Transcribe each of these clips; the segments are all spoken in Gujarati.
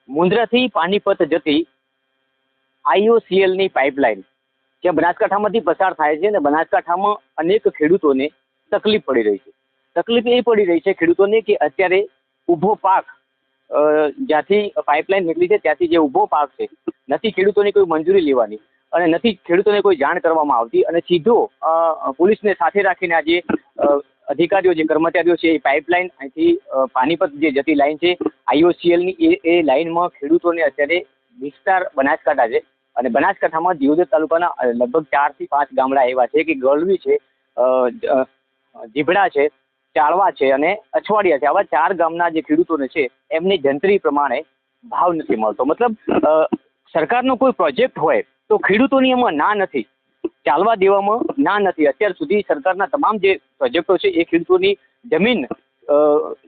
મુન્દ્રાથી પાણીપત જતી IOCL ની પાઇપલાઇન જે બનાસકાંઠામાંથી પસાર થાય છે અને બનાસકાંઠામાં અનેક ખેડૂતોને તકલીફ પડી રહી છે. તકલીફ એ પડી રહી છે ખેડૂતોને કે અત્યારે ઊભો પાક જ્યાંથી પાઇપલાઇન નીકળી છે ત્યાંથી જે ઊભો પાક છે નથી ખેડૂતોની કોઈ મંજૂરી લેવાની અને નથી ખેડૂતોને કોઈ જાણ કરવામાં આવતી અને સીધો પોલીસને સાથે રાખીને આજે અધિકારીઓ જે કર્મચારીઓ છે એ પાઇપલાઇન અહીંથી પાણીપત જે જતી લાઈન છે IOCL ની એ લાઈનમાં ખેડૂતોને અત્યારે વિસ્તાર બનાસકાંઠા છે અને બનાસકાંઠામાં દિયોદર તાલુકાના લગભગ 4 થી 5 ગામડા એવા છે કે ગળવી છે, જીભડા છે, ચાળવા છે અને અછવાડિયા છે. આવા 4 ગામના જે ખેડૂતોને છે એમને જંત્રી પ્રમાણે ભાવ નથી મળતો. મતલબ સરકારનો કોઈ પ્રોજેક્ટ હોય તો ખેડૂતોની એમાં ના નથી, ચાલવા દેવામાં ના નથી. અત્યાર સુધી સરકારના તમામ જે પ્રોજેક્ટો છે એ ખેડૂતોની જમીન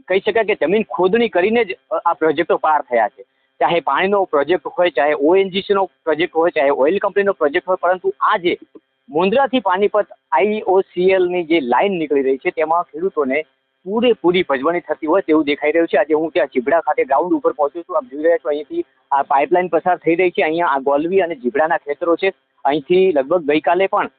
કહી શકાય કે જમીન ખોદણી કરીને જ આ પ્રોજેક્ટો પાર થયા છે. ચાહે પાણીનો પ્રોજેક્ટ હોય, ચાહે ONGCનો પ્રોજેક્ટ હોય, ચાહે ઓઇલ કંપનીનો પ્રોજેક્ટ હોય, પરંતુ આજે મુન્દ્રાથી પાણીપત IOCLની જે લાઈન નીકળી રહી છે તેમાં ખેડૂતોને પૂરેપૂરી ભજવણી થતી હોય તેવું દેખાઈ રહ્યું છે. આજે હું ત્યાં જીભડા ખાતે ગ્રાઉન્ડ ઉપર પહોંચ્યો છું. આપ જોઈ રહ્યા છો અહીંથી આ પાઇપલાઇન પસાર થઈ રહી છે. અહીંયા આ ગોલવી અને જીભડાના ખેતરો છે. અહીંથી લગભગ ગઈકાલે પણ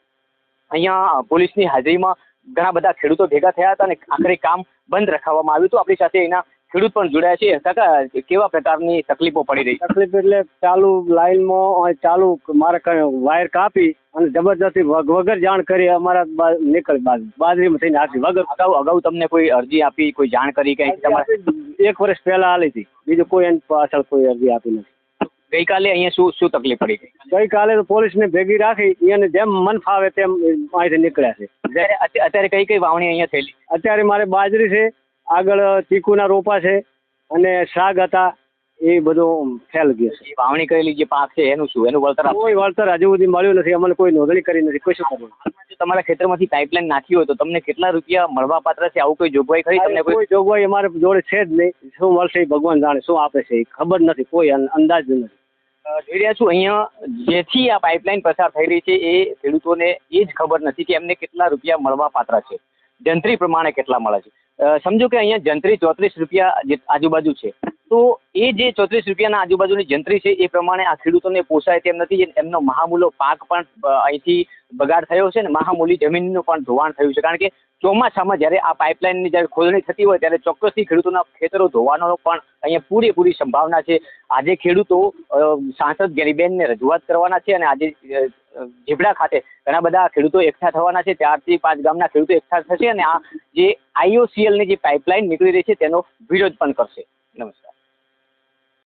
અહીંયા પોલીસની હાજરીમાં ઘણા બધા ખેડૂતો ભેગા થયા હતા અને આખરે કામ બંધ રખાવવામાં આવ્યું હતું. આપણી સાથે એના ખેડૂત પણ જોડાયા છે. કાકા, કેવા પ્રકારની તકલીફો પડી રહી? તકલીફ એટલે ચાલુ લાઈનમાં ચાલુ મારે વાયર કાપી અને જબરદસ્તી વગર જાણ કરી અમારા નીકળી બાજરીમાં થઈને નાખી વગર. અગાઉ તમને કોઈ અરજી આપી, કોઈ જાણ કરી કઈ? તમારે 1 વર્ષ પહેલા આલી હતી, બીજું કોઈ એની પાછળ કોઈ અરજી આપી નથી. ગઈકાલે અહીંયા શું તકલીફ પડી ગઈ? ગઈકાલે તો પોલીસને ભેગી રાખી એને જેમ મન ફાવે તેમ અહીંથી નીકળ્યા છે. અત્યારે કઈ વાવણી અહીંયા થયેલી? અત્યારે મારે બાજરી છે, આગળ ચીકુના રોપા છે અને શાક હતા, એ બધું ફેલ ગયો છે. વાવણી કરેલી જે પાક છે એનું શું? એનું વળતર? કોઈ વળતર હજુ સુધી મળ્યું નથી. અમને કોઈ નોંધણી કરી નથી. કોઈ શું કરવું? જો તમારા ખેતરમાંથી પાઇપલાઇન નાખી હોય તો તમને કેટલા રૂપિયા મળવા પાત્ર છે? આવું કોઈ જોગવાઈ ખરી તમને? કોઈ જોગવાઈ અમારે જોડે છે જ નહીં. શું મળશે ભગવાન જાણે, શું આપે છે ખબર નથી, કોઈ અંદાજ નથી. જોઈ રહ્યા છું અહીંયા જેથી આ પાઇપલાઇન પસાર થઈ રહી છે એ ખેડૂતોને એ જ ખબર નથી કે એમને કેટલા રૂપિયા મળવા પાત્ર છે, જંત્રી પ્રમાણે કેટલા મળે છે. સમજો કે અહીંયા જંત્રી 34 રૂપિયા આજુબાજુ છે, તો એ જે 34 રૂપિયાના આજુબાજુની જંત્રી છે એ પ્રમાણે આ ખેડૂતોને પોસાય તેમ નથી. એમનો મહામૂલો પાક પણ અહીંથી બગાડ થયો છે ને મહામૂલી જમીનનું પણ ધોવાણ થયું છે. કારણ કે ચોમાસામાં જ્યારે આ પાઇપલાઇનની જ્યારે ખોદણી થતી હોય ત્યારે ચોક્કસથી ખેડૂતોના ખેતરો ધોવાનો પણ અહીંયા પૂરેપૂરી સંભાવના છે. આજે ખેડૂતો સાંસદ ગેનીબેનને રજૂઆત કરવાના છે અને આજે જીભડા ખાતે ઘણા બધા ખેડૂતો એકઠા થવાના છે. 4 થી 5 ગામના ખેડૂતો એકઠા થશે અને આ જે IOCLની જે પાઇપલાઇન નીકળી રહી છે તેનો વિરોધ પણ કરશે. નમસ્કાર.